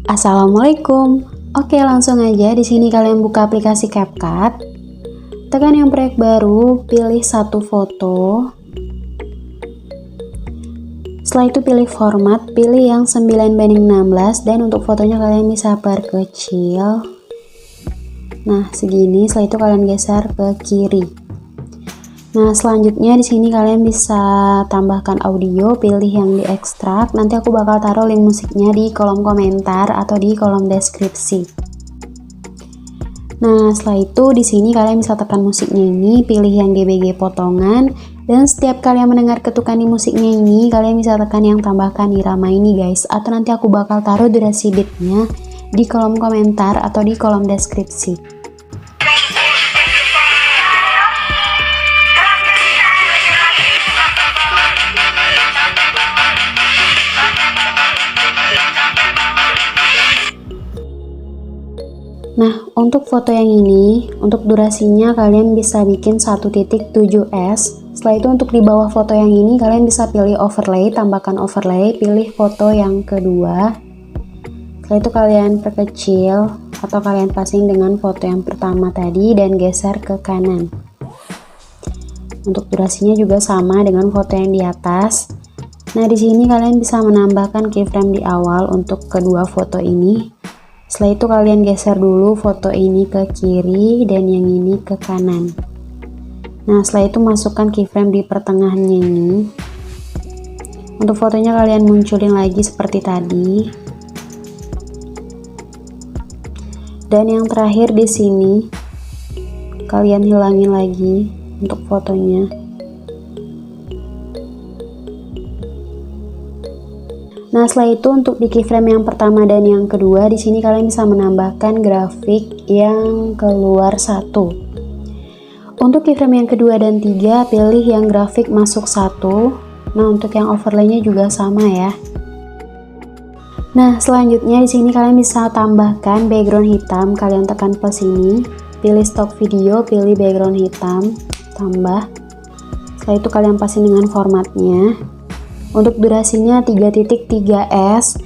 Assalamualaikum. Oke, langsung aja di sini kalian buka aplikasi CapCut. Tekan yang proyek baru, pilih satu foto. Setelah itu pilih format, pilih yang 9:16 dan untuk fotonya kalian bisa perkecil. Nah, segini. Setelah itu kalian geser ke kiri. Nah, selanjutnya di sini kalian bisa tambahkan audio, pilih yang diekstrak. Nanti aku bakal taruh link musiknya di kolom komentar atau di kolom deskripsi. Nah, setelah itu di sini kalian bisa tekan musiknya ini, pilih yang GBG potongan, dan setiap kalian mendengar ketukan di musiknya ini, kalian bisa tekan yang tambahkan irama ini guys, atau nanti aku bakal taruh durasi beatnya di kolom komentar atau di kolom deskripsi. Nah, untuk foto yang ini, untuk durasinya kalian bisa bikin 1.7s. Setelah itu untuk di bawah foto yang ini, kalian bisa pilih overlay, tambahkan overlay, pilih foto yang kedua. Setelah itu kalian perkecil atau kalian passing dengan foto yang pertama tadi dan geser ke kanan. Untuk durasinya juga sama dengan foto yang di atas. Nah, di sini kalian bisa menambahkan keyframe di awal untuk kedua foto ini. Setelah itu kalian geser dulu foto ini ke kiri dan yang ini ke kanan. Nah, setelah itu masukkan keyframe di pertengahannya ini. Untuk fotonya kalian munculin lagi seperti tadi. Dan yang terakhir di sini kalian hilangin lagi untuk fotonya. Nah, setelah itu untuk di keyframe yang pertama dan yang kedua, di sini kalian bisa menambahkan grafik yang keluar satu. Untuk keyframe yang kedua dan tiga, pilih yang grafik masuk satu. Nah, untuk yang overlaynya juga sama ya. Nah, selanjutnya di sini kalian bisa tambahkan background hitam. Kalian tekan plus ini, pilih stock video, pilih background hitam, tambah. Setelah itu kalian passing dengan formatnya. Untuk durasinya 3.3s.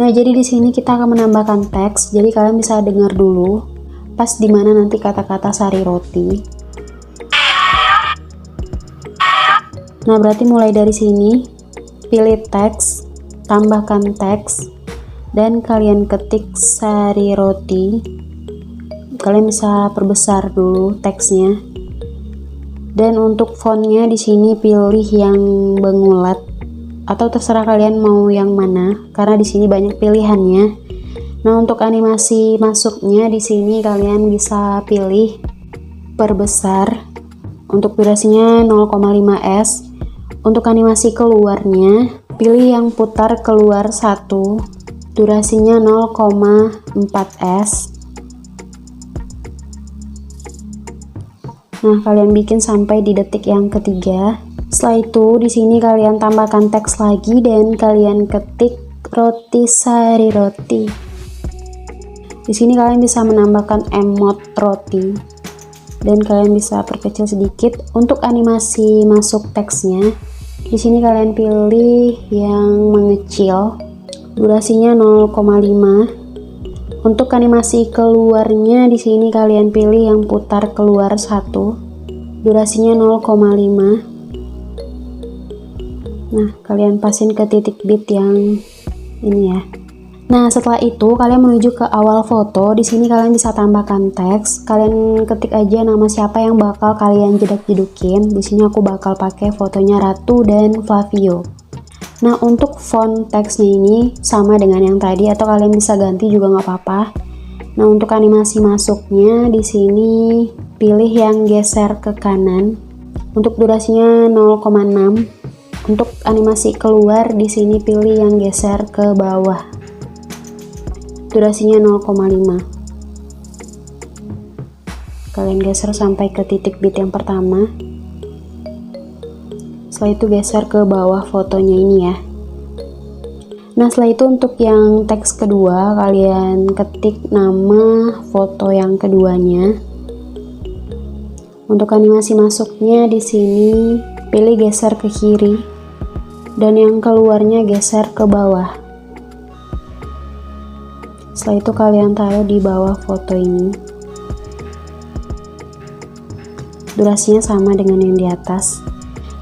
Nah, jadi di sini kita akan menambahkan teks. Jadi kalian bisa dengar dulu pas dimana nanti kata-kata sari roti. Nah, berarti mulai dari sini pilih teks, tambahkan teks, dan kalian ketik sari roti. Kalian bisa perbesar dulu teksnya. Dan untuk fontnya di sini pilih yang bengulat. Atau terserah kalian mau yang mana, karena di sini banyak pilihannya. Nah, untuk animasi masuknya di sini kalian bisa pilih perbesar. Untuk durasinya 0,5s. Untuk animasi keluarnya, pilih yang putar keluar 1. Durasinya 0,4s. Nah, kalian bikin sampai di detik yang ketiga. Setelah itu di sini kalian tambahkan teks lagi dan kalian ketik roti sari roti. Di sini kalian bisa menambahkan emot roti dan kalian bisa perkecil sedikit. Untuk animasi masuk teksnya, di sini kalian pilih yang mengecil. Durasinya 0,5. Untuk animasi keluarnya di sini kalian pilih yang putar keluar 1. Durasinya 0,5. Nah, kalian pasin ke titik bit yang ini ya. Nah, setelah itu kalian menuju ke awal foto. Di sini kalian bisa tambahkan teks. Kalian ketik aja nama siapa yang bakal kalian jedak-jedukin. Di sini aku bakal pakai fotonya Ratu dan Flavio. Nah, untuk font teksnya ini sama dengan yang tadi atau kalian bisa ganti juga nggak apa-apa. Nah, untuk animasi masuknya di sini pilih yang geser ke kanan. Untuk durasinya 0,6. Untuk animasi keluar di sini pilih yang geser ke bawah. Durasinya 0,5. Kalian geser sampai ke titik bit yang pertama. Setelah itu geser ke bawah fotonya ini ya. Nah, setelah itu untuk yang teks kedua, kalian ketik nama foto yang keduanya. Untuk animasi masuknya di sini pilih geser ke kiri. Dan yang keluarnya geser ke bawah. Setelah itu kalian taruh di bawah foto ini. Durasinya sama dengan yang di atas.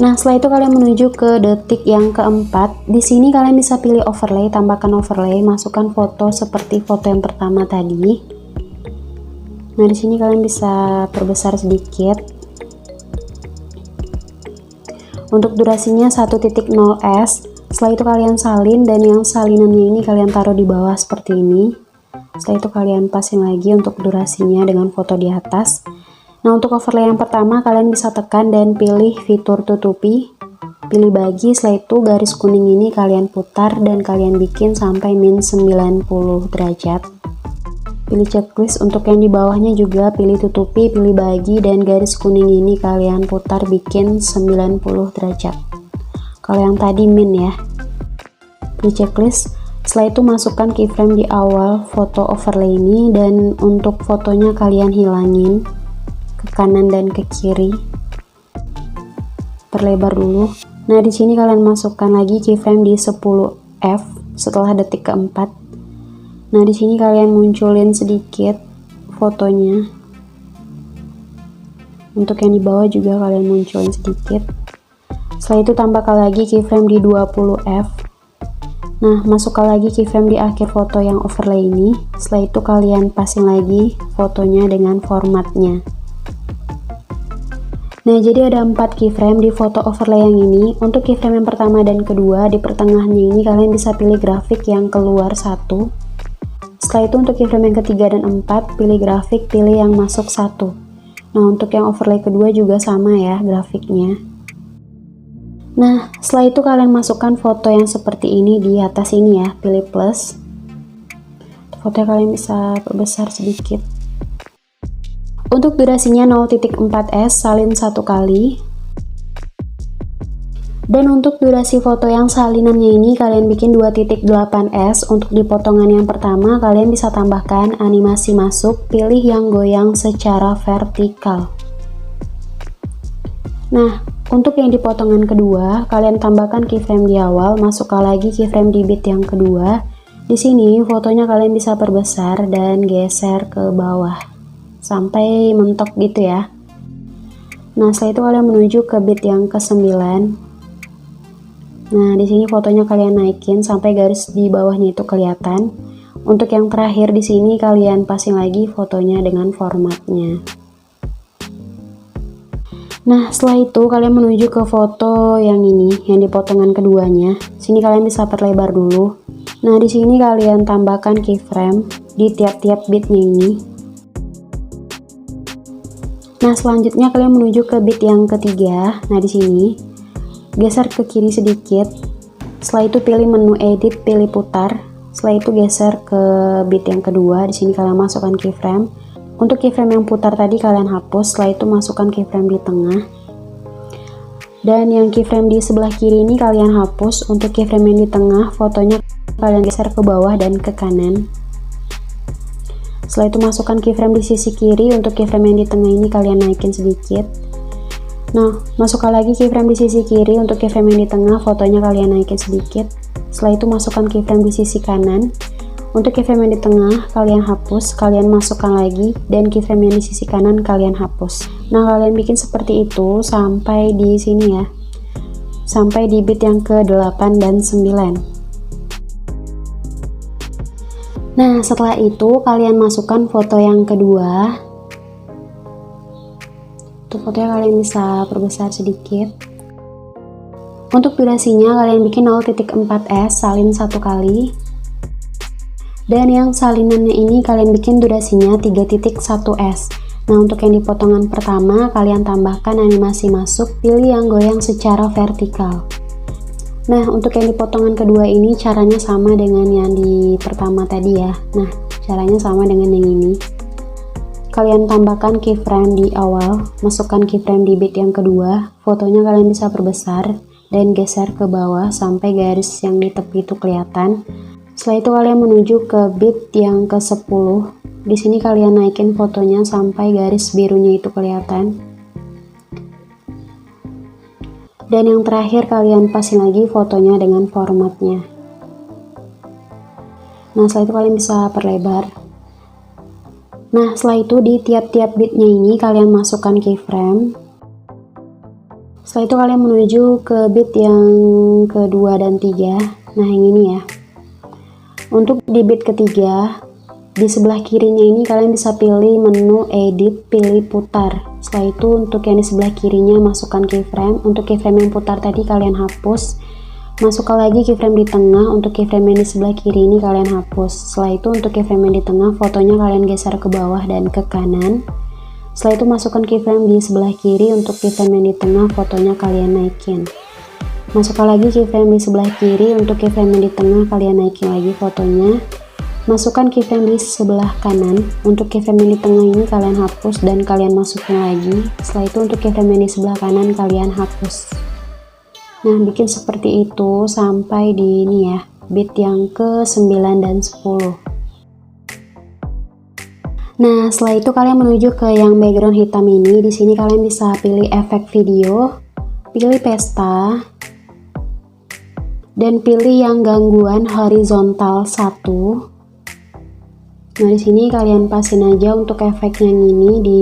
Nah, setelah itu kalian menuju ke detik yang keempat. Di sini kalian bisa pilih overlay, tambahkan overlay, masukkan foto seperti foto yang pertama tadi. Nah, di sini kalian bisa perbesar sedikit. Untuk durasinya 1.0s. Setelah itu kalian salin, dan yang salinannya ini kalian taruh di bawah seperti ini. Setelah itu kalian passing lagi untuk durasinya dengan foto di atas. Nah, untuk overlay yang pertama kalian bisa tekan dan pilih fitur tutupi, pilih bagi. Setelah itu garis kuning ini kalian putar dan kalian bikin sampai min 90 derajat. Pilih checklist. Untuk yang di bawahnya juga pilih tutupi, pilih bagi, dan garis kuning ini kalian putar bikin 90 derajat. Kalau yang tadi min ya. Pilih checklist. Setelah itu masukkan keyframe di awal foto overlay ini, dan untuk fotonya kalian hilangin ke kanan dan ke kiri, perlebar dulu. Nah, di sini kalian masukkan lagi keyframe di 10F setelah detik keempat. Nah, di sini kalian munculin sedikit fotonya. Untuk yang di bawah juga kalian munculin sedikit. Setelah itu tambahkan lagi keyframe di 20F. Nah, masukkan lagi keyframe di akhir foto yang overlay ini. Setelah itu kalian passing lagi fotonya dengan formatnya. Nah, jadi ada 4 keyframe di foto overlay yang ini. Untuk keyframe yang pertama dan kedua, di pertengahannya ini kalian bisa pilih grafik yang keluar 1. Setelah itu untuk keyframe yang ketiga dan 4, pilih grafik, pilih yang masuk 1. Nah, untuk yang overlay kedua juga sama ya grafiknya. Nah, setelah itu kalian masukkan foto yang seperti ini di atas ini ya, pilih plus. Fotonya kalian bisa perbesar sedikit. Untuk durasinya 0.4s, salin 1 kali. Dan untuk durasi foto yang salinannya ini kalian bikin 2.8s. Untuk di potongan yang pertama kalian bisa tambahkan animasi masuk, pilih yang goyang secara vertikal. Nah, untuk yang di potongan kedua kalian tambahkan keyframe di awal, masukkan lagi keyframe di bit yang kedua. Di sini fotonya kalian bisa perbesar dan geser ke bawah sampai mentok gitu ya. Nah, setelah itu kalian menuju ke bit yang ke-9. Nah, di sini fotonya kalian naikin sampai garis di bawahnya itu kelihatan. Untuk yang terakhir di sini kalian passing lagi fotonya dengan formatnya. Nah, setelah itu kalian menuju ke foto yang ini, yang di potongan keduanya. Sini kalian bisa perlebar dulu. Nah, di sini kalian tambahkan keyframe di tiap-tiap bitnya ini. Nah, selanjutnya kalian menuju ke bit yang ketiga. Nah, di sini geser ke kiri sedikit. Setelah itu pilih menu edit, pilih putar. Setelah itu geser ke bit yang kedua. Di sini kalian masukkan keyframe. Untuk keyframe yang putar tadi kalian hapus. Setelah itu masukkan keyframe di tengah. Dan yang keyframe di sebelah kiri ini kalian hapus. Untuk keyframe yang di tengah, fotonya kalian geser ke bawah dan ke kanan. Setelah itu masukkan keyframe di sisi kiri. Untuk keyframe yang di tengah ini kalian naikin sedikit. Nah, masukkan lagi keyframe di sisi kiri. Untuk keyframe yang di tengah, fotonya kalian naikin sedikit. Setelah itu masukkan keyframe di sisi kanan. Untuk keyframe yang di tengah kalian hapus, kalian masukkan lagi, dan keyframe yang di sisi kanan kalian hapus. Nah, kalian bikin seperti itu sampai di sini ya. Sampai di bit yang ke-8 dan 9. Nah, setelah itu kalian masukkan foto yang kedua. Untuk fotonya kalian bisa perbesar sedikit. Untuk durasinya kalian bikin 0.4s, salin 1 kali. Dan yang salinannya ini kalian bikin durasinya 3.1s. Nah, untuk yang di potongan pertama kalian tambahkan animasi masuk, pilih yang goyang secara vertikal. Nah, untuk yang di potongan kedua ini caranya sama dengan yang di pertama tadi ya. Nah, caranya sama dengan yang ini. Kalian tambahkan keyframe di awal, masukkan keyframe di bit yang kedua, fotonya kalian bisa perbesar dan geser ke bawah sampai garis yang di tepi itu kelihatan. Setelah itu kalian menuju ke bit yang ke-10. Di sini kalian naikin fotonya sampai garis birunya itu kelihatan. Dan yang terakhir kalian passing lagi fotonya dengan formatnya. Nah, setelah itu kalian bisa perlebar. Nah, setelah itu di tiap-tiap bitnya ini kalian masukkan keyframe. Setelah itu kalian menuju ke bit yang kedua dan 3. Nah, yang ini ya. Untuk di bit ketiga, di sebelah kirinya ini kalian bisa pilih menu edit, pilih putar. Setelah itu untuk yang di sebelah kirinya masukkan keyframe. Untuk keyframe yang putar tadi kalian hapus. Masukkan lagi keyframe di tengah. Untuk keyframe yang di sebelah kiri ini kalian hapus. Setelah itu untuk keyframe yang di tengah, fotonya kalian geser ke bawah dan ke kanan. Setelah itu masukkan keyframe di sebelah kiri. Untuk keyframe yang di tengah, fotonya kalian naikin. Masukkan lagi keyframe di sebelah kiri. Untuk keyframe yang di tengah kalian naikin lagi fotonya. Masukkan keyframe di sebelah kanan. Untuk keyframe yang di tengah ini kalian hapus dan kalian masukin lagi. Setelah itu untuk keyframe yang di sebelah kanan kalian hapus. Nah, bikin seperti itu sampai di ini ya, bit yang ke 9 dan 10. Nah, setelah itu kalian menuju ke yang background hitam ini. Di sini kalian bisa pilih efek video, pilih pesta, dan pilih yang gangguan horizontal 1. Nah, di sini kalian pasin aja untuk efek yang ini di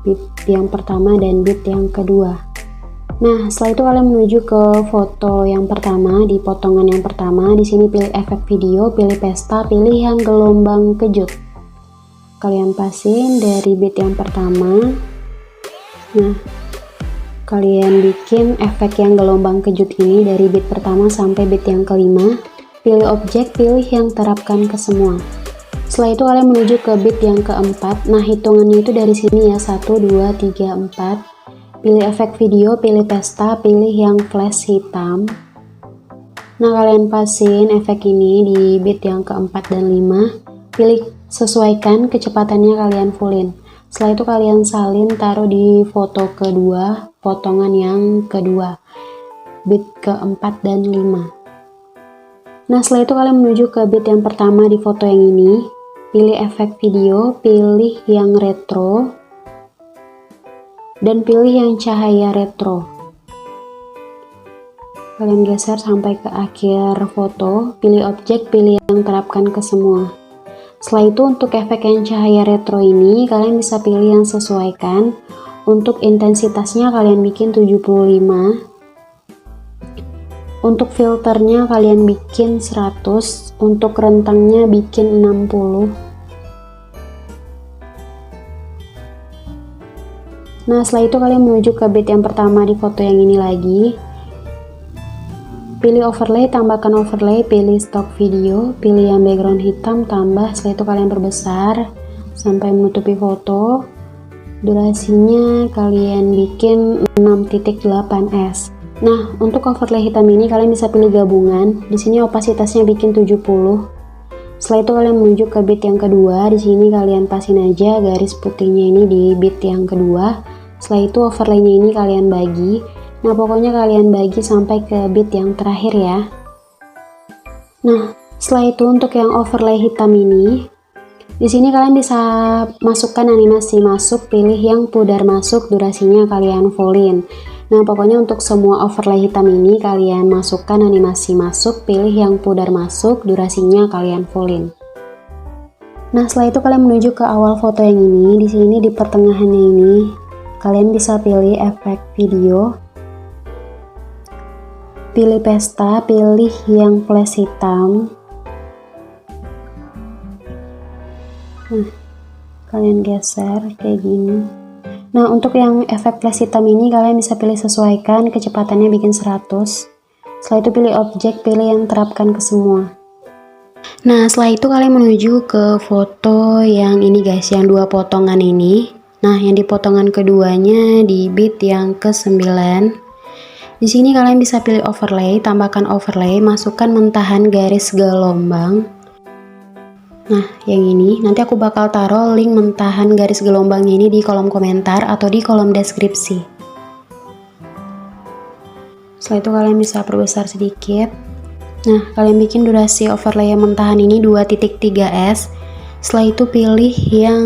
bit yang pertama dan bit yang kedua. Nah, setelah itu kalian menuju ke foto yang pertama, di potongan yang pertama. Di sini pilih efek video, pilih pesta, pilih yang gelombang kejut. Kalian pasin dari bit yang pertama. Nah, kalian bikin efek yang gelombang kejut ini dari bit pertama sampai bit yang kelima. Pilih objek, pilih yang terapkan ke semua. Setelah itu kalian menuju ke bit yang keempat. Nah, hitungannya itu dari sini ya, 1, 2, 3, 4. Pilih efek video, pilih pesta, pilih yang flash hitam. Nah, kalian pasin efek ini di bit yang keempat dan 5. Pilih sesuaikan kecepatannya, kalian fullin. Setelah itu kalian salin taruh di foto kedua, potongan yang kedua, bit keempat dan 5. Nah, setelah itu kalian menuju ke bit yang pertama di foto yang ini. Pilih efek video, pilih yang retro, dan pilih yang cahaya retro. Kalian geser sampai ke akhir foto, pilih objek, pilih yang terapkan ke semua. Setelah itu untuk efek yang cahaya retro ini kalian bisa pilih yang sesuaikan. Untuk intensitasnya kalian bikin 75. Untuk filternya kalian bikin 100. Untuk rentangnya bikin 60. Nah, setelah itu kalian menuju ke bit yang pertama di foto yang ini lagi. Pilih overlay, tambahkan overlay, pilih stock video, pilih yang background hitam, tambah. Setelah itu kalian perbesar sampai menutupi foto. Durasinya kalian bikin 6.8s. Nah, untuk overlay hitam ini kalian bisa pilih gabungan. Di sini opasitasnya bikin 70. Setelah itu kalian menuju ke bit yang kedua. Di sini kalian pasin aja garis putihnya ini di bit yang kedua. Setelah itu overlaynya ini kalian bagi. Nah, pokoknya kalian bagi sampai ke bit yang terakhir ya. Nah, setelah itu untuk yang overlay hitam ini, di sini kalian bisa masukkan animasi masuk, pilih yang pudar masuk, durasinya kalian fullin. Nah, pokoknya untuk semua overlay hitam ini kalian masukkan animasi masuk, pilih yang pudar masuk, durasinya kalian fullin. Nah, setelah itu kalian menuju ke awal foto yang ini. Di sini di pertengahannya ini kalian bisa pilih efek video, pilih pesta, pilih yang flash hitam. Nah, kalian geser kayak gini. Nah, untuk yang efek flash hitam ini kalian bisa pilih sesuaikan, kecepatannya bikin 100. Setelah itu pilih objek, pilih yang terapkan ke semua. Nah, setelah itu kalian menuju ke foto yang ini guys, yang dua potongan ini. Nah, yang di potongan keduanya di bit yang ke-9. Di sini kalian bisa pilih overlay, tambahkan overlay, masukkan mentahan garis gelombang. Nah, yang ini nanti aku bakal taruh link mentahan garis gelombang ini di kolom komentar atau di kolom deskripsi. Setelah itu kalian bisa perbesar sedikit. Nah, kalian bikin durasi overlay yang mentahan ini 2.3s. Setelah itu pilih yang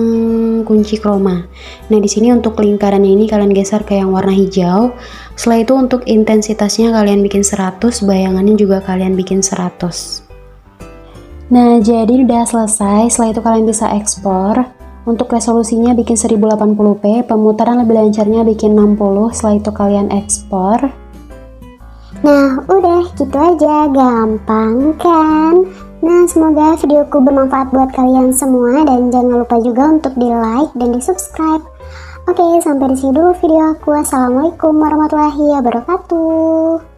kunci chroma. Nah, di sini untuk lingkarannya ini kalian geser ke yang warna hijau. Setelah itu untuk intensitasnya kalian bikin 100, bayangannya juga kalian bikin 100. Nah, jadi udah selesai. Setelah itu kalian bisa ekspor. Untuk resolusinya bikin 1080p, pemutaran lebih lancarnya bikin 60. Setelah itu kalian ekspor. Nah, udah gitu aja, gampang kan? Nah, semoga videoku bermanfaat buat kalian semua dan jangan lupa juga untuk di like dan di subscribe. Oke, sampai di sini dulu video aku. Assalamualaikum warahmatullahi wabarakatuh.